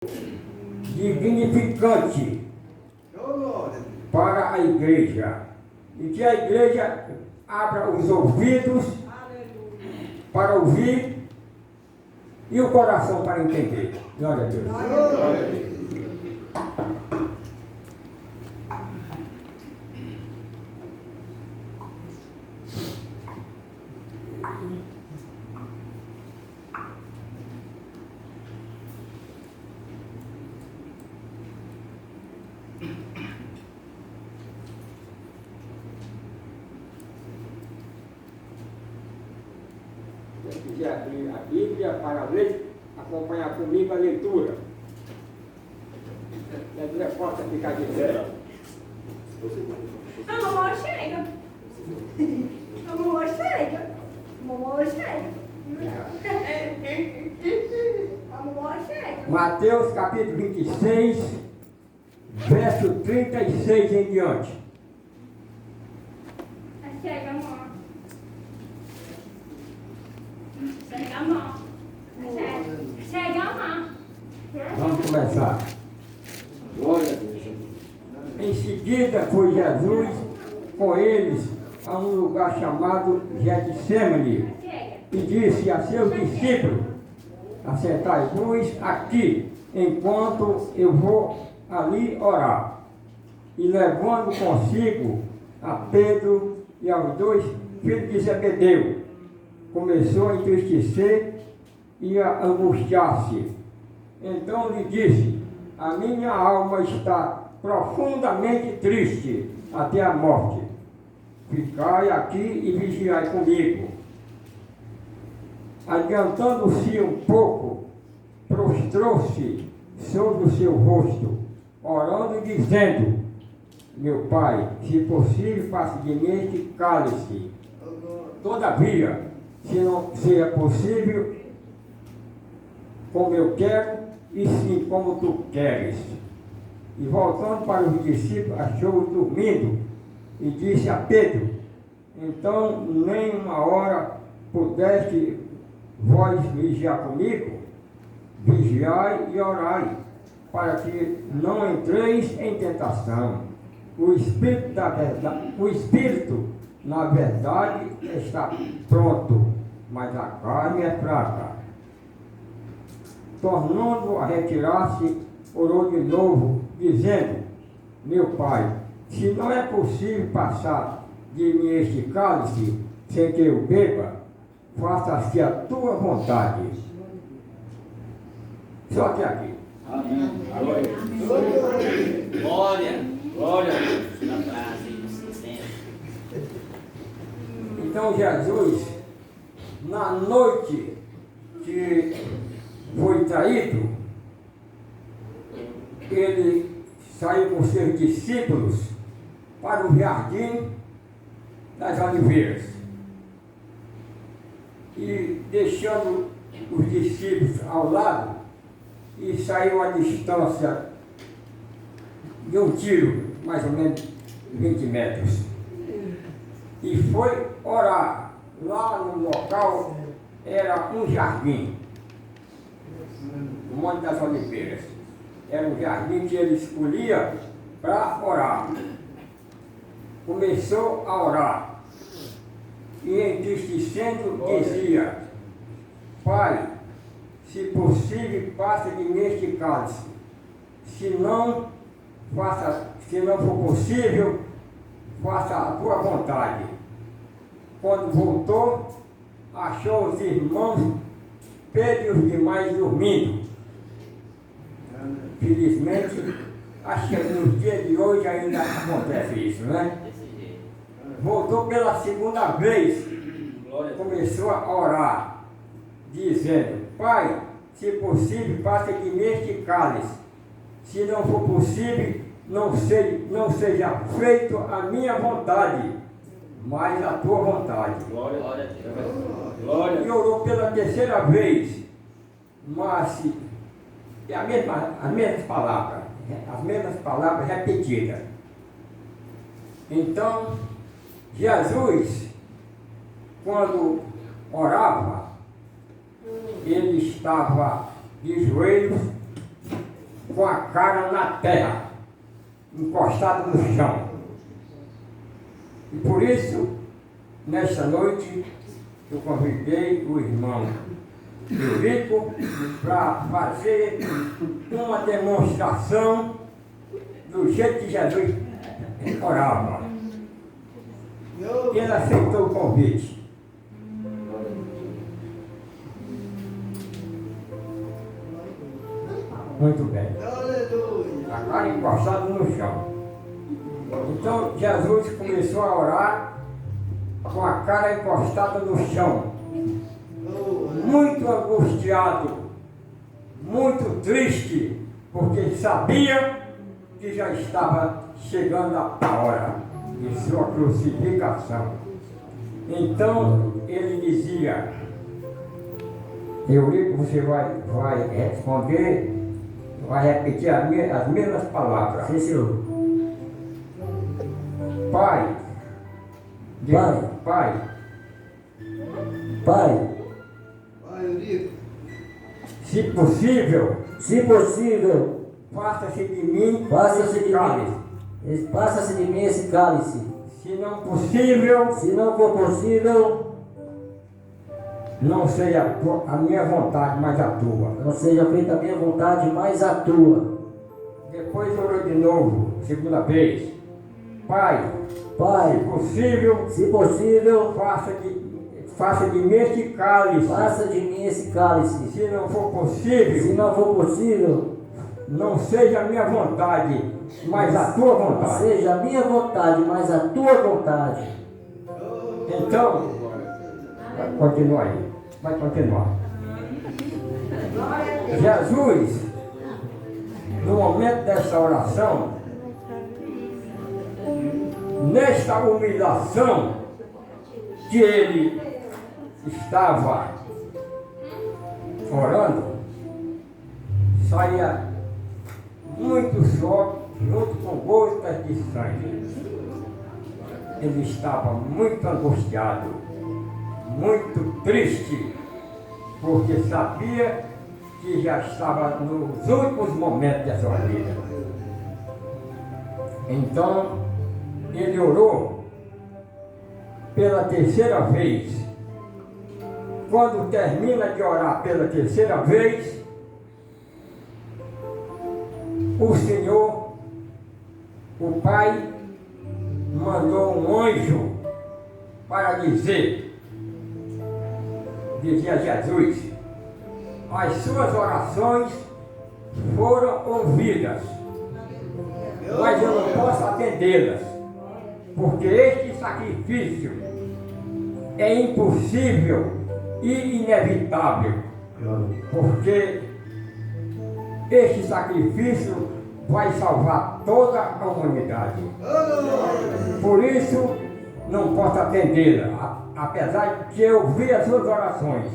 dignificante para a igreja. E que a igreja abra os ouvidos para ouvir e o coração para entender. Glória a Deus. Se quiser abrir a Bíblia para ler, acompanhar comigo a leitura. E a Bíblia possa ficar de pé. A mamãe chega. A mamãe chega. A mamãe chega. A mamãe chega. Mateus capítulo 26, verso 36 em diante. Chega, amor. Chega, amor. Chega, amor. Vamos começar. Glória a Deus. Em seguida foi Jesus com eles a um lugar chamado Getsemane e disse a seus discípulos: assentai-vos aqui, enquanto eu vou ali orar. E levando consigo a Pedro e aos dois filhos de Zebedeu, começou a entristecer e a angustiar-se. Então lhe disse: a minha alma está profundamente triste até a morte. Ficai aqui e vigiai comigo. Adiantando-se um pouco, prostrou-se sobre o seu rosto, orando e dizendo: meu Pai, se possível, faça de mim este cálice. Todavia, se não seja possível, como eu quero, e sim como tu queres. E voltando para os discípulos, achou-os dormindo, e disse a Pedro: então nem uma hora pudeste vós vigiar comigo? Vigiai e orai, para que não entreis em tentação. O espírito, na verdade, está pronto, mas a carne é fraca. Tornando a retirar-se, orou de novo, dizendo: meu Pai, se não é possível passar de mim este cálice sem que eu beba, faça-se a tua vontade. Só até aqui. Amém. Glória. Glória. Glória a Deus. Na frase, Então Jesus, na noite que foi traído, ele saiu com seus discípulos para o jardim das oliveiras. E deixando os discípulos ao lado, e saiu a distância de um tiro, mais ou menos 20 metros. E foi orar. Lá no local era um jardim, o Monte das Oliveiras. Era um jardim que ele escolhia para orar. Começou a orar e, entristecendo, dizia: Pai, se possível, passa de mim este cálice. Se não for possível, faça a tua vontade. Quando voltou, achou os irmãos Pedro e os demais dormindo. Felizmente, acho que nos dias de hoje ainda acontece isso, né? Voltou pela segunda vez, começou a orar, dizendo: Pai, se possível, passa de mim este cálice. Se não for possível, não seja feito a minha vontade, mas a tua vontade. Glória a Deus. Glória. E orou pela terceira vez, mas as mesmas palavras repetidas. Então, Jesus, quando orava, ele estava de joelhos com a cara na terra, encostado no chão. E por isso, nesta noite, eu convidei o irmão Eurico para fazer uma demonstração do jeito que Jesus orava. Ele aceitou o convite. Muito bem. A cara encostada no chão. Então Jesus começou a orar com a cara encostada no chão. Muito angustiado, muito triste, porque sabia que já estava chegando a hora de sua crucificação. Então ele dizia: Eurico, você vai responder, vai repetir as mesmas palavras. Sim, senhor. Pai, Pai. se possível, faça-se de mim esse cálice. Passa-se de mim esse cálice. Se não possível, Se não for possível, não seja a minha vontade, mas a tua. não seja feita a minha vontade, mas a tua. Depois orou de novo, segunda vez. Pai, Pai, se se possível, faça de mim este cálice. passa de mim esse cálice. Se não for Se possível, não for possível, não seja a minha vontade, mas a tua não vontade. seja a minha vontade, mas a tua vontade. Então, continua aí, vai continuar. Jesus, no momento dessa oração, nesta humilhação que ele estava orando, saía muito suor junto com gotas de sangue. Ele estava muito angustiado, muito triste, porque sabia que já estava nos últimos momentos da sua vida. Então, ele orou pela terceira vez. Quando termina de orar pela terceira vez, o Senhor, o Pai, mandou um anjo para dizia Jesus: as suas orações foram ouvidas, mas eu não posso atendê-las, porque este sacrifício é impossível e inevitável, porque este sacrifício vai salvar toda a humanidade. Por isso, não posso atendê-la, apesar de eu ouvir as suas orações,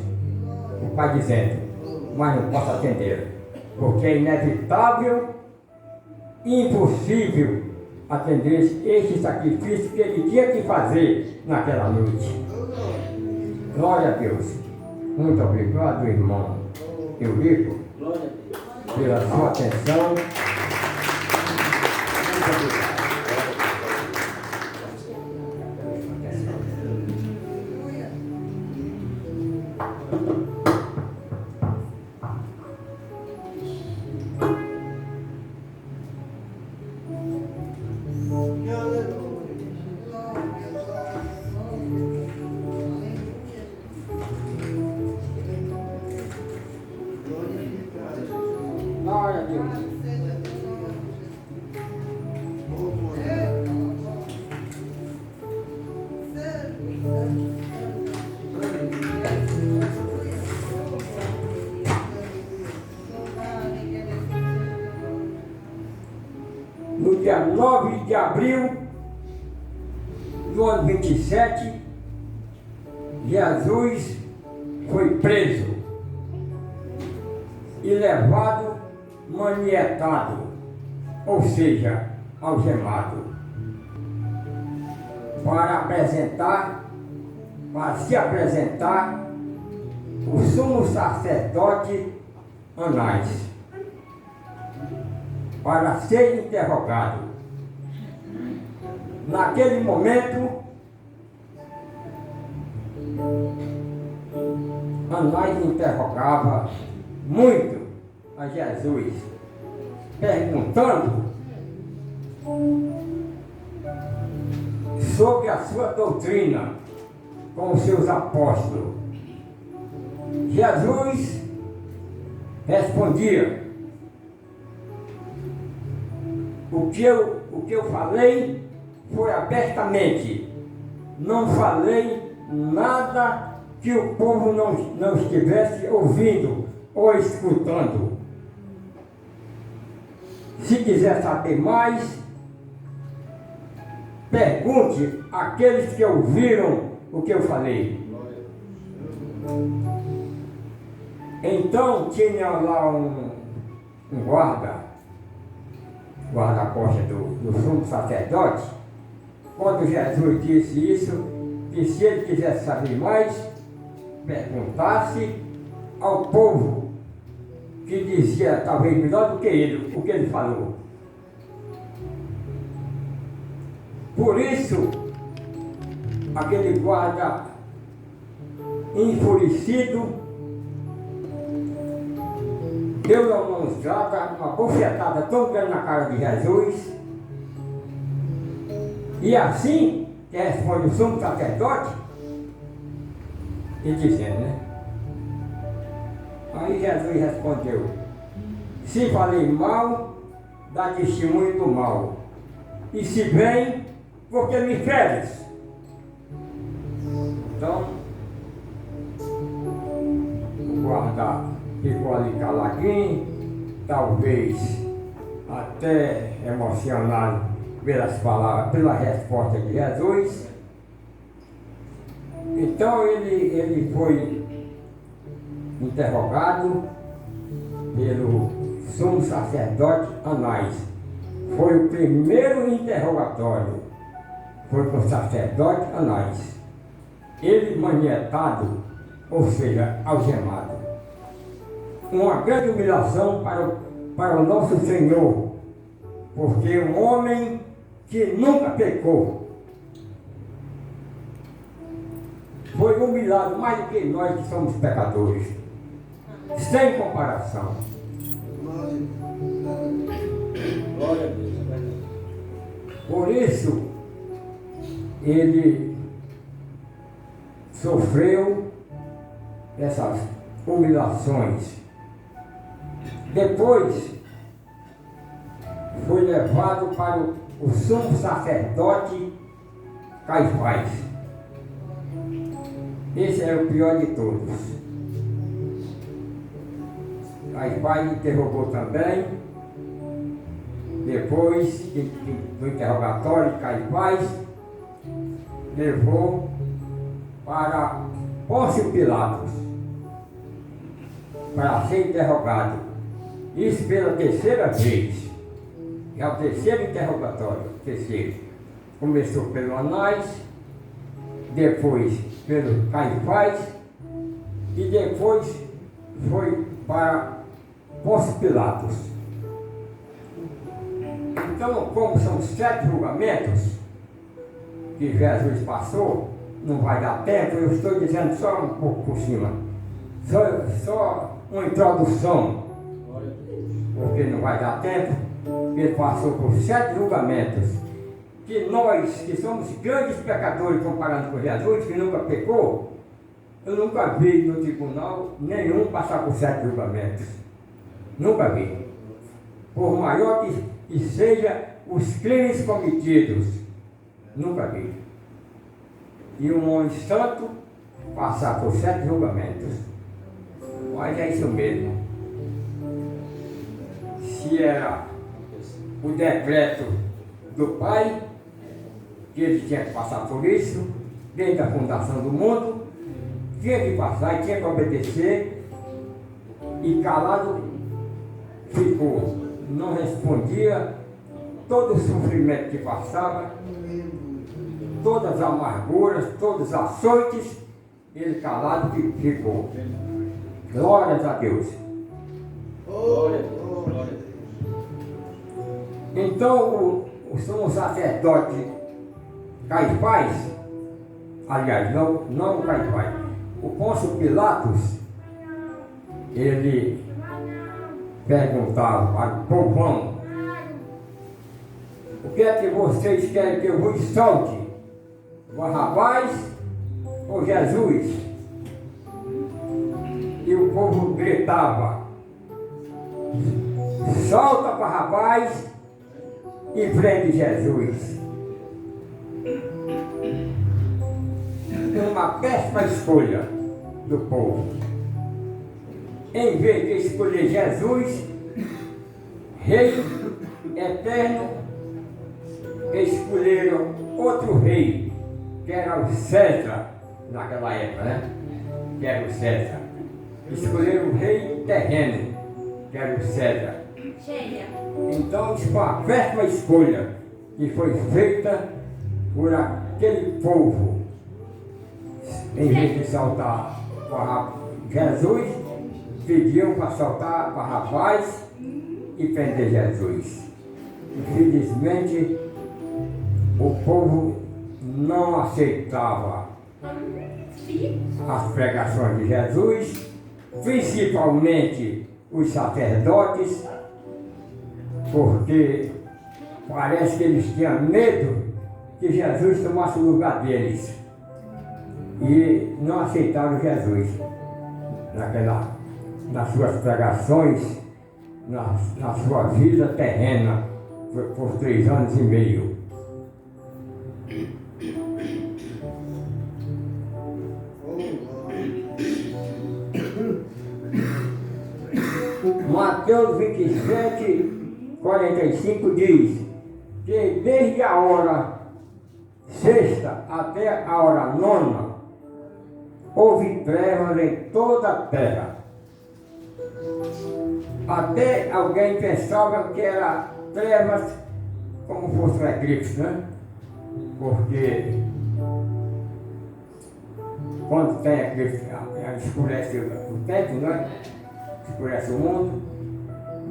o Pai dizendo, mas não posso atendê-la, porque é inevitável e impossível atender este sacrifício que ele tinha que fazer naquela noite. Glória a Deus. Muito obrigado, irmão Eurico, pela sua atenção. Muito obrigado. Glória a Deus. No dia 9 de abril do ano 27, Jesus foi preso e levado manietado, ou seja, algemado, para se apresentar o sumo sacerdote Anás. para ser interrogado. Naquele momento, Anás interrogava muito a Jesus, perguntando sobre a sua doutrina com os seus apóstolos. Jesus respondia: o que eu falei foi abertamente, não falei nada que o povo não estivesse ouvindo ou escutando. Se quiser saber mais, pergunte àqueles que ouviram o que eu falei. Então tinha lá um guarda-costa do sumo sacerdote. Quando Jesus disse isso, que se ele quisesse saber mais, perguntasse ao povo, que dizia talvez melhor do que ele, o que ele falou. Por isso, aquele guarda enfurecido deu uma mãozada, uma bofetada tão grande na cara de Jesus. E assim que responde o sumo sacerdote, e dizendo, né? Aí Jesus respondeu: se falei mal, dá testemunho do mal. E se bem, porque me feres. Então, o guarda ficou ali caladinho, talvez até emocionado pelas palavras, pela resposta de Jesus. Então ele foi interrogado pelo sumo sacerdote Anás. Foi o primeiro interrogatório, foi com o sacerdote Anás. Ele manietado, ou seja, algemado. Uma grande humilhação para o nosso Senhor, porque um homem que nunca pecou foi humilhado mais do que nós que somos pecadores, sem comparação. Glória a Deus. Por isso, ele sofreu essas humilhações. Depois, foi levado para o sumo sacerdote Caifás. Esse era o pior de todos. Caifás interrogou também. Depois do interrogatório, Caifás levou para Pôncio Pilatos para ser interrogado. Isso pela terceira vez. É o terceiro interrogatório. Terceiro. Começou pelo Anás, depois pelo Caifás e depois foi para Pôncio Pilatos. Então, como são 7 julgamentos que Jesus passou, não vai dar tempo, eu estou dizendo só um pouco por cima. Só uma introdução, porque não vai dar tempo. Ele passou por 7 julgamentos. Que nós, que somos grandes pecadores comparando com Jesus, que nunca pecou, eu nunca vi no tribunal nenhum passar por 7 julgamentos. Nunca vi. Por maior que seja os crimes cometidos, nunca vi. E um homem santo passar por 7 julgamentos. Mas é isso mesmo. Se era o decreto do Pai, que ele tinha que passar por isso, desde a fundação do mundo, tinha que passar e tinha que obedecer, e calado ficou, não respondia todo o sofrimento que passava, todas as amarguras, todos os açoites, ele calado ficou. Glórias a Deus. Glória a Deus. Glória a Deus. Então o sumo sacerdote Caifás, aliás, não o Caifás, o Pôncio Pilatos, ele perguntava para o povão: o que é que vocês querem que eu vos solte? Barrabás ou Jesus? E o povo gritava: solta Barrabás e prende Jesus. Uma péssima escolha do povo. Em vez de escolher Jesus, Rei eterno, escolheram outro rei, que era o César, naquela época, né? Que era o César. Escolheram o rei terreno, que era o César. Chega. Então isso foi uma péssima escolha que foi feita por aquele povo. Em vez de soltar Jesus, pediam para soltar Barrabás e prender Jesus. Infelizmente, o povo não aceitava as pregações de Jesus, principalmente os sacerdotes, porque parece que eles tinham medo que Jesus tomasse o lugar deles. E não aceitaram Jesus nas suas pregações, na sua vida terrena, por 3 anos e meio. Mateus 27, 45 diz que desde a hora sexta até a hora nona, houve trevas em toda a terra. Até alguém pensava que era trevas como fosse um eclipse, né? Porque quando tem eclipse, escurece o tempo, né? Escurece o mundo.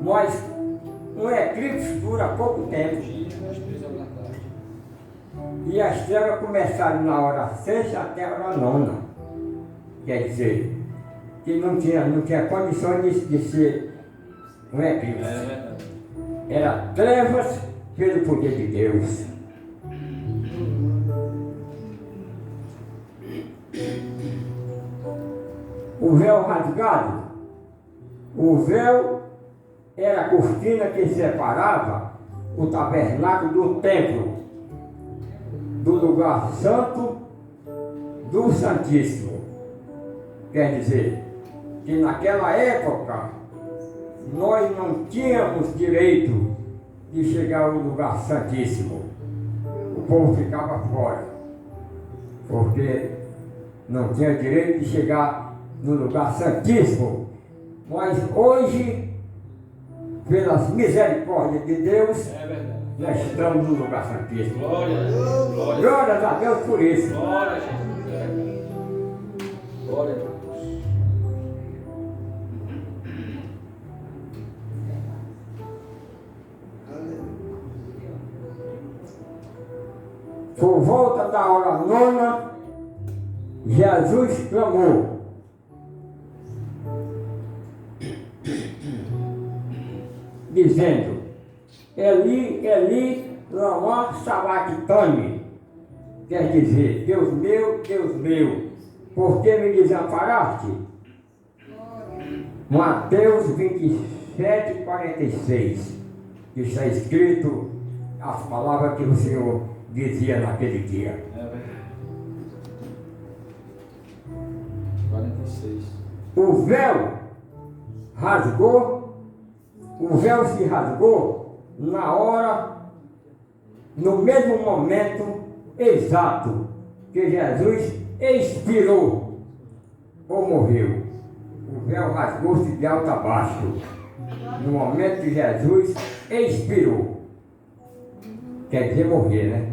Mas um eclipse dura pouco tempo. E as trevas começaram na hora sexta até a hora nona. Quer dizer, que não tinha condições de ser um eclipse. Era trevas pelo poder de Deus. O véu rasgado. O véu era a cortina que separava o tabernáculo do templo, do lugar santo do Santíssimo. Quer dizer, que naquela época nós não tínhamos direito de chegar ao lugar santíssimo. O povo ficava fora, porque não tinha direito de chegar no lugar santíssimo. Mas hoje, pelas misericórdias de Deus, nós estamos no lugar santíssimo. Glórias a Deus por isso. Glória a Jesus. Glória a Deus. Por volta da hora nona, Jesus clamou: dizendo: Eli, Eli, lama sabachthani. Quer dizer: Deus meu, por que me desamparaste? Mateus 27, 46. Está escrito as palavras que o Senhor dizia naquele dia. 46. O véu rasgou, o véu se rasgou na hora, no mesmo momento exato que Jesus expirou ou morreu. O véu rasgou-se de alto a baixo, no momento que Jesus expirou. Quer dizer morrer, né?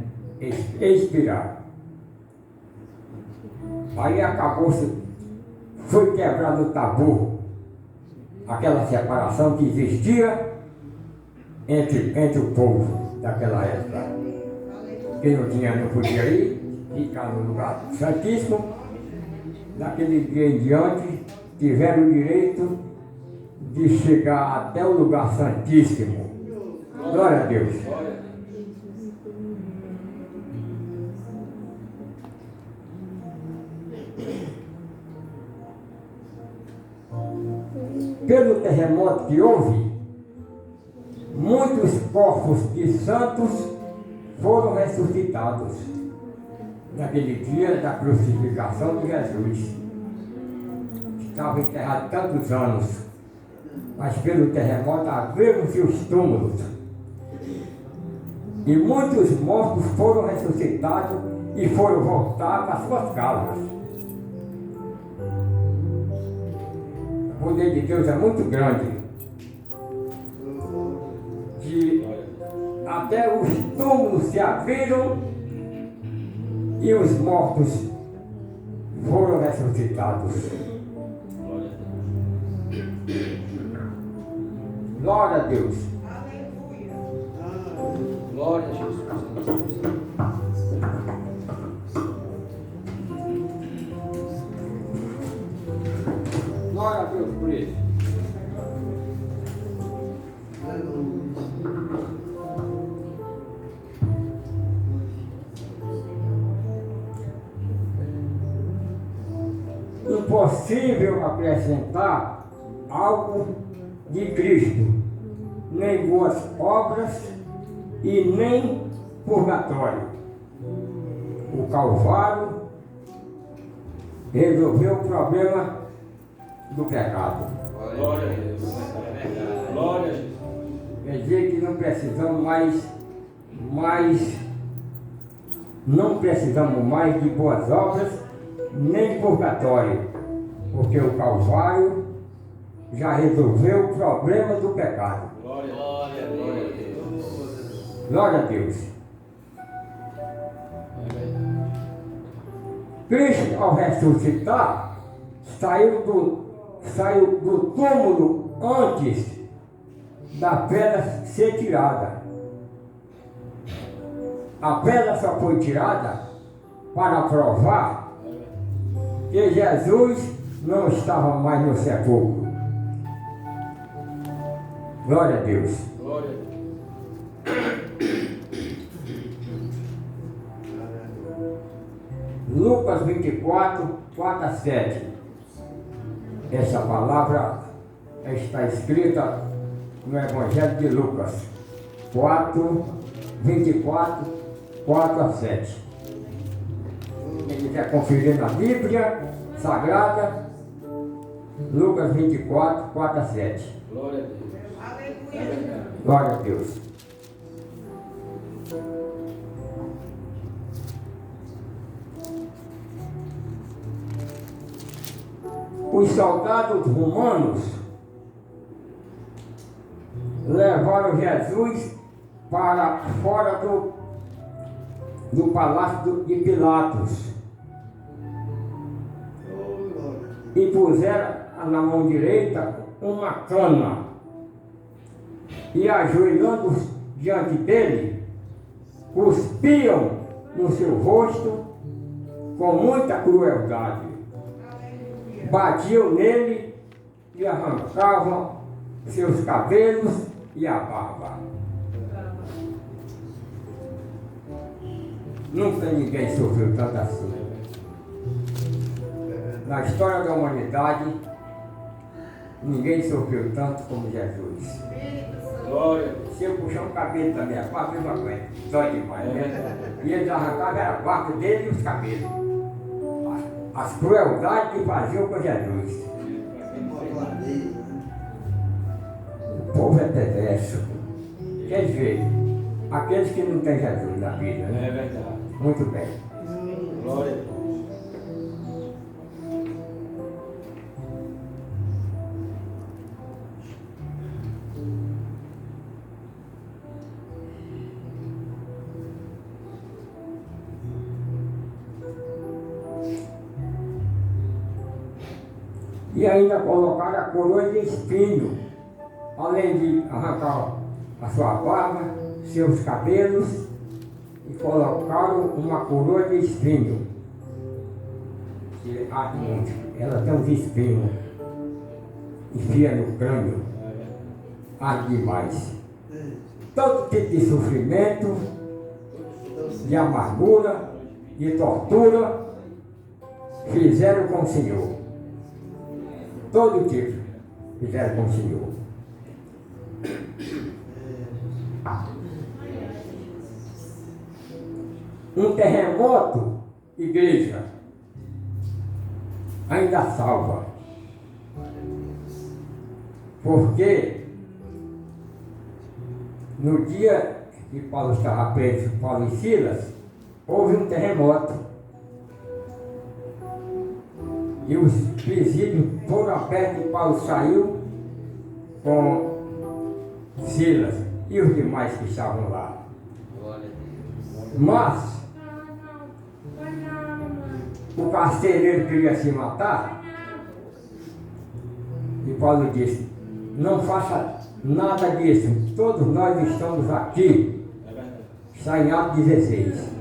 Expirar. Aí acabou-se, foi quebrado o tabu, aquela separação que existia entre o povo daquela época. Quem não tinha não podia ir, ficar no lugar santíssimo. Daquele dia em diante, tiveram o direito de chegar até o lugar santíssimo. Glória a Deus. Pelo terremoto que houve, muitos corpos de santos foram ressuscitados naquele dia da crucificação de Jesus. Estava enterrado tantos anos, mas pelo terremoto abriram-se os túmulos. E muitos mortos foram ressuscitados e foram voltar para suas casas. O poder de Deus é muito grande. Até os túmulos se abriram e os mortos foram ressuscitados. Glória a Deus. Glória a Jesus. Glória a Deus por isso. Impossível acrescentar algo de Cristo, nem boas obras e nem purgatório. O Calvário resolveu o problema do pecado. Glória a Deus. Glória a Jesus. Quer dizer que não precisamos não precisamos mais de boas obras nem de purgatório, porque o Calvário já resolveu o problema do pecado. Glória a Deus. Glória a Deus. Cristo, ao ressuscitar, saiu do túmulo antes da pedra ser tirada. A pedra só foi tirada para provar que Jesus não estava mais no sepulcro. Glória a Deus. Glória a Deus. Lucas 24, 4 a 7. Essa palavra está escrita no Evangelho de Lucas 4, 24, 4 a 7. Quem quiser conferir na Bíblia Sagrada, Lucas 24, 4 a 7. Glória a Deus. Glória a Deus. Os soldados romanos levaram Jesus para fora do palácio de Pilatos e puseram na mão direita uma cana e, ajoelhando diante dele, cuspiam no seu rosto com muita crueldade. Batiam nele e arrancavam seus cabelos e a barba. Nunca ninguém sofreu tanto assim. Na história da humanidade, ninguém sofreu tanto como Jesus. Glória. Se eu puxar um cabelo também, é a mesma coisa, dói demais, né? E eles arrancavam a barba dele e os cabelos. As crueldades que faziam com Jesus. O povo é perverso. Quer dizer, aqueles que não têm Jesus na vida, né? É verdade. Muito bem. Glória a Deus. E ainda colocaram a coroa de espinho, além de arrancar a sua barba, seus cabelos e colocaram uma coroa de espinho. Ela tem uns espinhos, enfia no crânio, arde demais. Todo tipo de sofrimento, de amargura, de tortura, fizeram com o Senhor. Todo tipo fizeram com o Senhor. Um terremoto, igreja, ainda salva. Porque no dia que Paulo estava preso, Paulo e Silas, houve um terremoto. E os presídios foram abertos e Paulo saiu com Silas e os demais que estavam lá. Mas o carcereiro queria se matar e Paulo disse: não faça nada disso, todos nós estamos aqui. Está em Atos 16.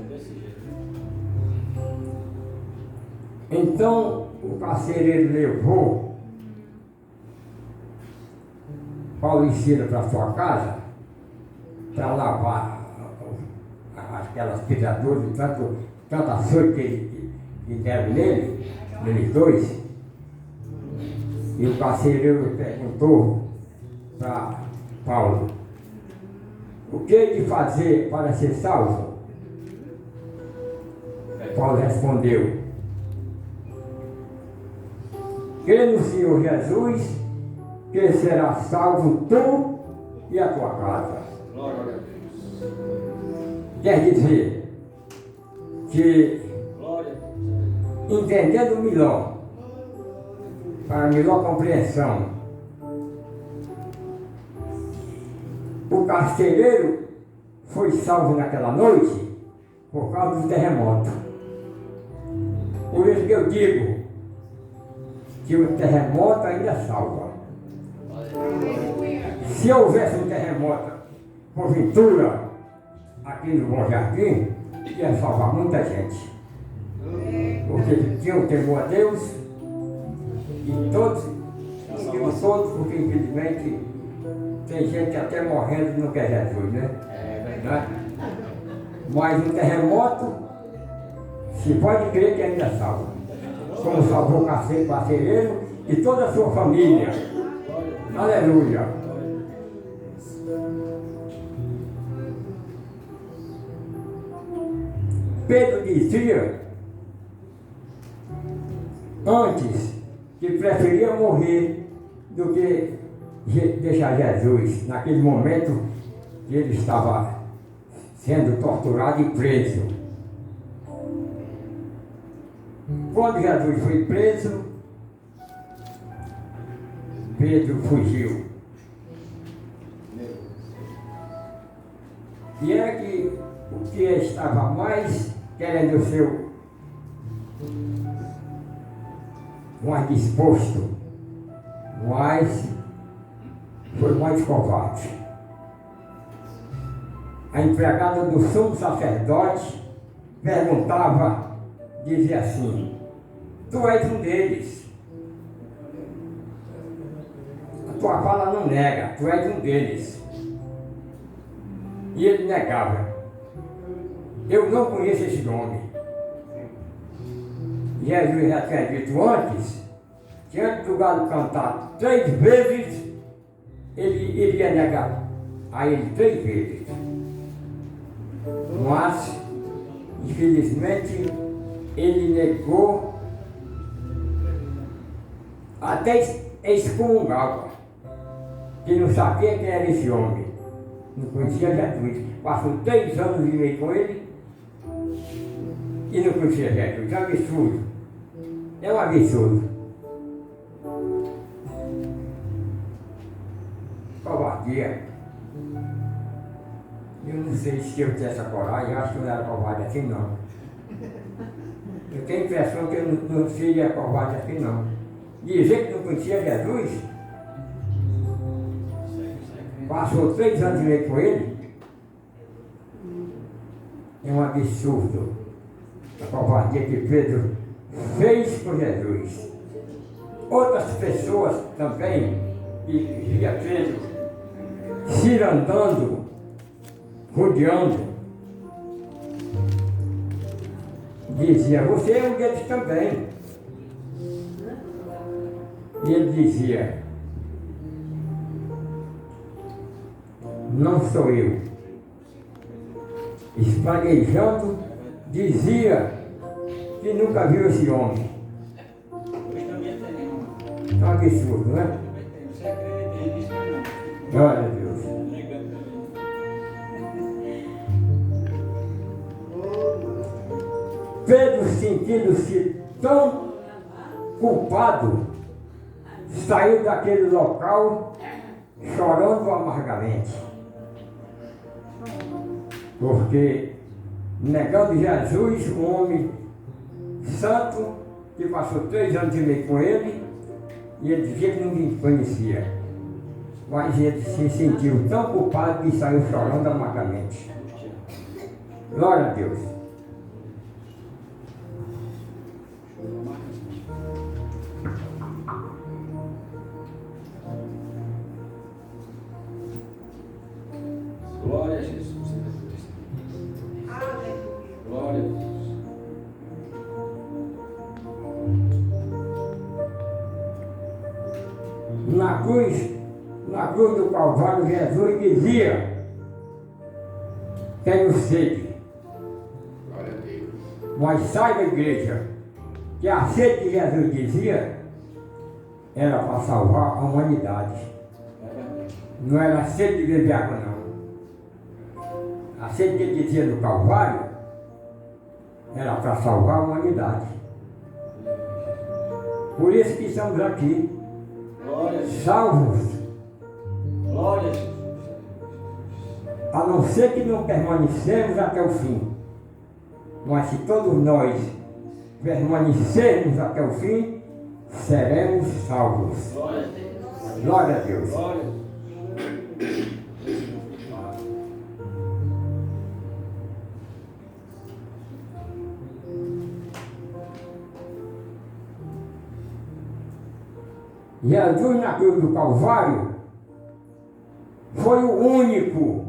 Então o carcereiro levou Paulo e Silas para sua casa para lavar aquelas pisaduras de tanta açoite que deram neles dois. E o carcereiro perguntou para Paulo: o que ele de fazer para ser salvo? Paulo respondeu: crê no Senhor Jesus, que será salvo tu e a tua casa. Quer dizer que, entendendo melhor, para melhor compreensão, o carcereiro foi salvo naquela noite por causa do terremoto. Por isso que eu digo que o terremoto ainda salva. Se houvesse um terremoto, porventura, aqui no Bom Jardim, ia salvar muita gente. Porque tinham temor a Deus e todos, não digo todos, porque infelizmente tem gente até morrendo e não quer Jesus, né? Mas um terremoto, se pode crer que ainda salva. Como salvou o carcereiro e toda a sua família. Aleluia. Pedro dizia antes que preferia morrer do que deixar Jesus, naquele momento que ele estava sendo torturado e preso. Quando Jesus foi preso, Pedro fugiu. E é que o que estava mais querendo ser mais disposto, mas foi mais covarde. A empregada do sumo sacerdote perguntava, dizia assim: tu és um deles. A tua fala não nega, tu és um deles. E ele negava: eu não conheço esse nome. Jesus já tinha dito antes que antes do galo cantar 3 vezes, ele ia negar a ele 3 vezes. Mas, infelizmente, ele negou, até excomungava, que não sabia quem era esse homem, não conhecia Jesus. Passou 3 anos e meio com ele e não conhecia Jesus. É um absurdo. É um absurdo. Covardia. Eu não sei se eu tinha essa coragem, eu acho que eu não era covarde assim não. Eu tenho a impressão que eu não seria covarde assim não. Dizer que não conhecia Jesus, passou 3 anos e meio com ele, é um absurdo a covardia que Pedro fez com Jesus. Outras pessoas também, que via Pedro se andando, rodeando, dizia, você é um deles também. E ele dizia, não sou eu. Espraguejando, dizia que nunca viu esse homem. Hoje também tem. É um absurdo, não é? Você acredita nisso, não? Glória a Deus. Negando também. Pedro, sentindo-se tão culpado, saiu daquele local chorando amargamente. Porque, negando Jesus, um homem santo, que passou 3 anos e meio com ele, e ele dizia que ninguém conhecia. Mas ele se sentiu tão culpado que saiu chorando amargamente. Glória a Deus. Glória a Jesus. Glória a Deus. Na cruz do Calvário, Jesus dizia, tenho sede. Glória a Deus. Mas saiba, igreja, que a sede que Jesus dizia era para salvar a humanidade. Não era a sede de beber água, não. A sede que ele dizia no Calvário era para salvar a humanidade. Por isso que estamos aqui, Glória a Jesus. salvos, Glória a Jesus. a não ser que não permanecemos até o fim. Mas se todos nós permanecermos até o fim, seremos salvos. Glória a Deus. Glória a Deus. Glória a Deus. Jesus na cruz do Calvário foi o único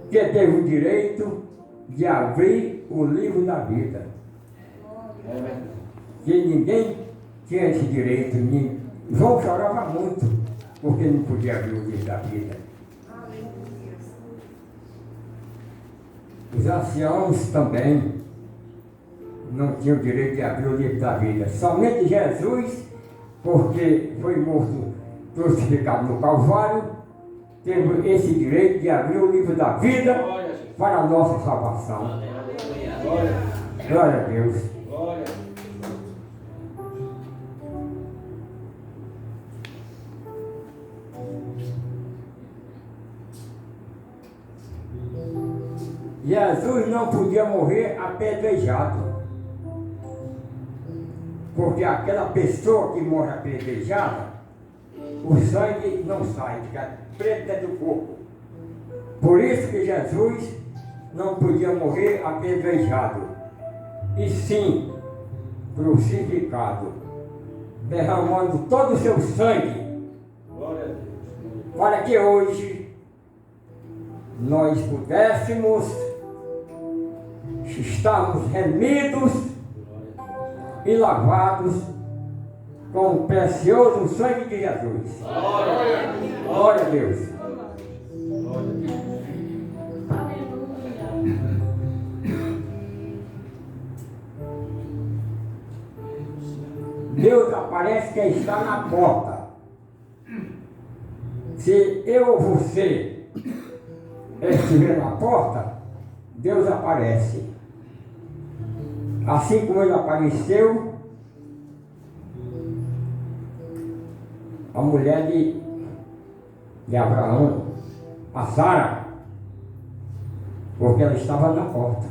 que teve o direito de abrir o livro da vida. É verdade. Que ninguém tinha esse direito. João chorava muito porque não podia abrir o livro da vida. Os anciãos também não tinham o direito de abrir o livro da vida. Somente Jesus, porque foi morto, crucificado no Calvário, teve esse direito de abrir o livro da vida Glória a Jesus. para a nossa salvação. Glória a Deus. Glória a Deus. Glória a Deus. Jesus não podia morrer apedrejado. Porque aquela pessoa que morre apedrejada, o sangue não sai, fica preto dentro do corpo. Por isso que Jesus não podia morrer apedrejado, e sim crucificado, derramando todo o seu sangue, Glória a Deus. para que hoje nós pudéssemos estarmos remidos e lavados com o precioso sangue de Jesus. Glória a Deus. Glória a Deus. Deus aparece quem está na porta. Se eu ou você estiver na porta, Deus aparece. Assim como ele apareceu a mulher de Abraão, a Sara, porque ela estava na porta,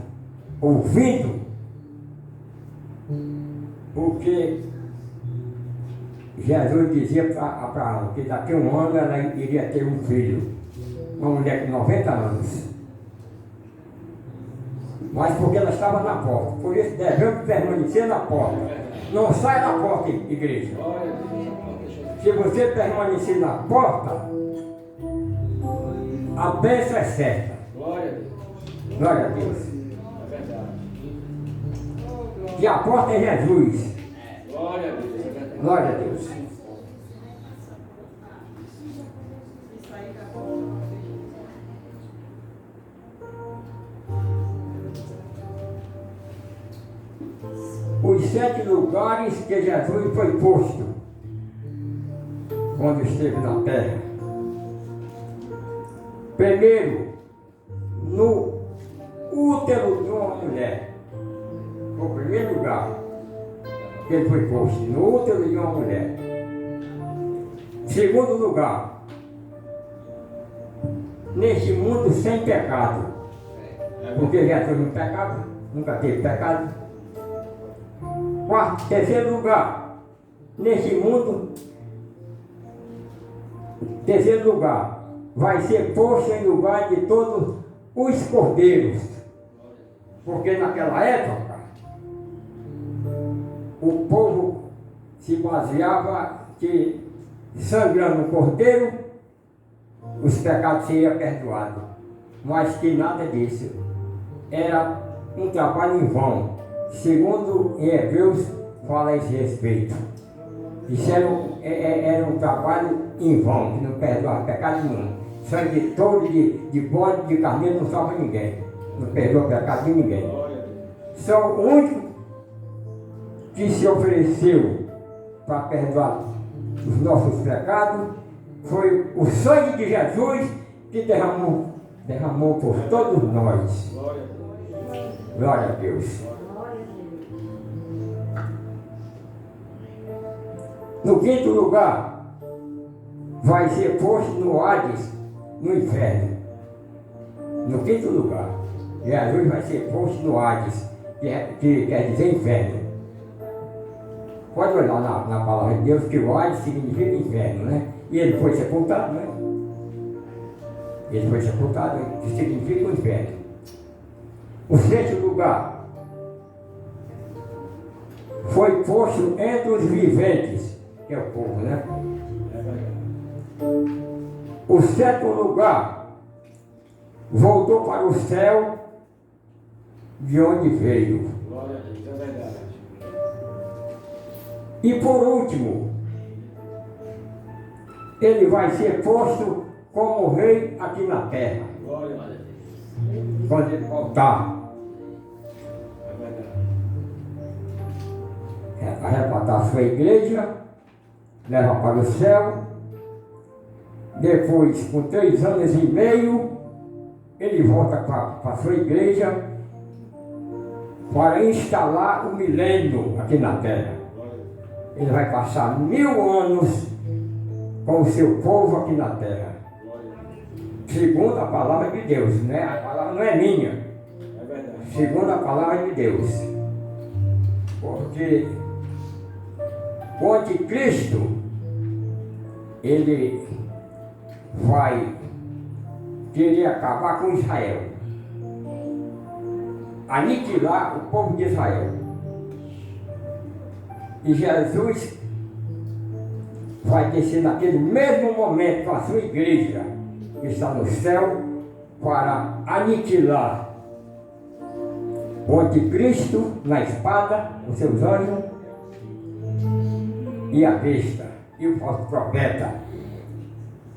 ouvindo o que Jesus dizia para ela que daqui a um ano ela iria ter um filho. Uma mulher com 90 anos. Mas porque ela estava na porta. Por isso devemos permanecer na porta. Não sai da porta, igreja. Glória a Deus. Se você permanecer na porta, a bênção é certa. Glória a Deus. Glória a Deus. É verdade. E a porta é Jesus. Glória a Deus. É verdade. Glória a Deus. Os 7 lugares que Jesus foi posto quando esteve na terra. Primeiro, no útero de uma mulher. Foi o primeiro lugar que ele foi posto, no útero de uma mulher. Segundo lugar, neste mundo sem pecado. Porque Jesus não pecava, nunca teve pecado. Quarto, terceiro lugar, neste mundo, terceiro lugar, vai ser posto em lugar de todos os cordeiros. Porque naquela época, o povo se baseava que sangrando o cordeiro, os pecados seriam perdoados. Mas que nada disso. Era um trabalho em vão. Segundo em Hebreus fala a esse respeito. Isso era um trabalho em vão, que não perdoava pecado nenhum. Sangue de touro, de bode, de carneiro não salva ninguém. Não perdoa pecado de ninguém. Só o único que se ofereceu para perdoar os nossos pecados foi o sangue de Jesus que derramou por todos nós. Glória a Deus. No quinto lugar, vai ser posto no Hades, no inferno. No quinto lugar, Jesus vai ser posto no Hades, que quer dizer inferno. Pode olhar na palavra de Deus que o Hades significa inferno, né? E ele foi sepultado, né? Ele foi sepultado, que significa o inferno. O sexto lugar foi posto entre os viventes, que é o povo, né? O sétimo lugar voltou para o céu de onde veio. Glória a Deus, é verdade. E por último, ele vai ser posto como rei aqui na terra. Glória a Deus. Quando ele voltar, É verdade. arrebatar a sua igreja, leva para o céu. Depois, com 3 anos e meio, ele volta para a sua igreja para instalar o milênio aqui na terra. Ele vai passar 1000 anos com o seu povo aqui na terra. Segundo a palavra de Deus, né? A palavra não é minha. É verdade. Segundo a palavra de Deus. Porque o anticristo, ele vai querer acabar com Israel. Aniquilar o povo de Israel. E Jesus vai descer naquele mesmo momento com a sua igreja, que está no céu, para aniquilar o anticristo na espada, os seus anjos, e a besta, e o falso profeta.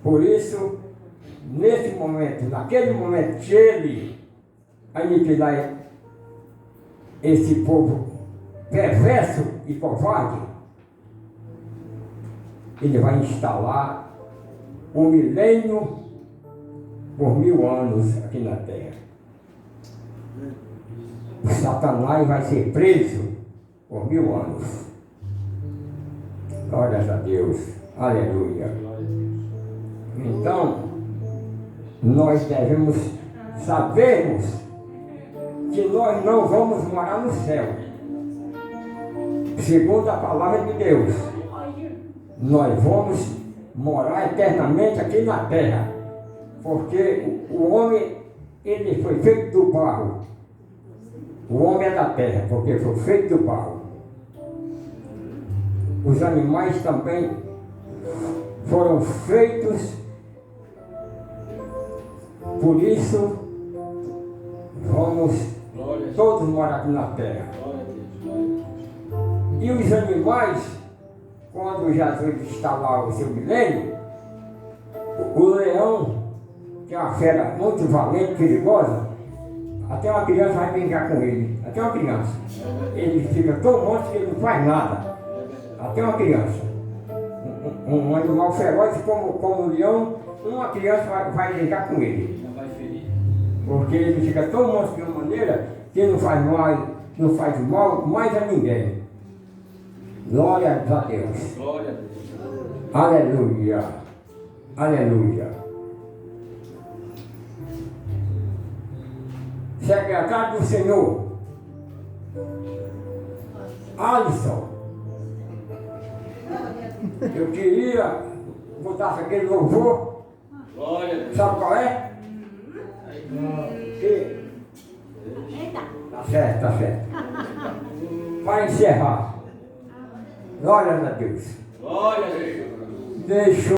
Por isso, nesse momento, naquele momento que ele aniquilar esse povo perverso e covarde, ele vai instalar o milênio por 1000 anos aqui na terra. O Satanás vai ser preso por 1000 anos. Glórias a Deus. Aleluia. Então, nós devemos sabermos que nós não vamos morar no céu. Segundo a palavra de Deus, nós vamos morar eternamente aqui na terra. Porque o homem, ele foi feito do barro. O homem é da terra, porque foi feito do barro. Os animais também foram feitos, por isso vamos Glória a Deus. todos morar aqui na terra. Glória a Deus. Glória a Deus. E os animais, quando Jesus instalar o seu milênio, o leão, que é uma fera muito valente, perigosa, até uma criança vai brincar com ele. Até uma criança. Ele fica tão monstro que ele não faz nada. Até uma criança. Um animal feroz como o leão, uma criança vai brincar com ele. Não vai ferir. Porque ele fica tão monstro de uma maneira que não faz mal mais a ninguém. Glória a Deus. Glória a Deus. Aleluia. Aleluia. Secretário do Senhor. Alisson. Eu queria botar aquele louvor. Glória a Deus. Sabe qual é? Que Eita. tá certo, tá certo. Para encerrar. Glória a Deus. Glória a Deus. Deixa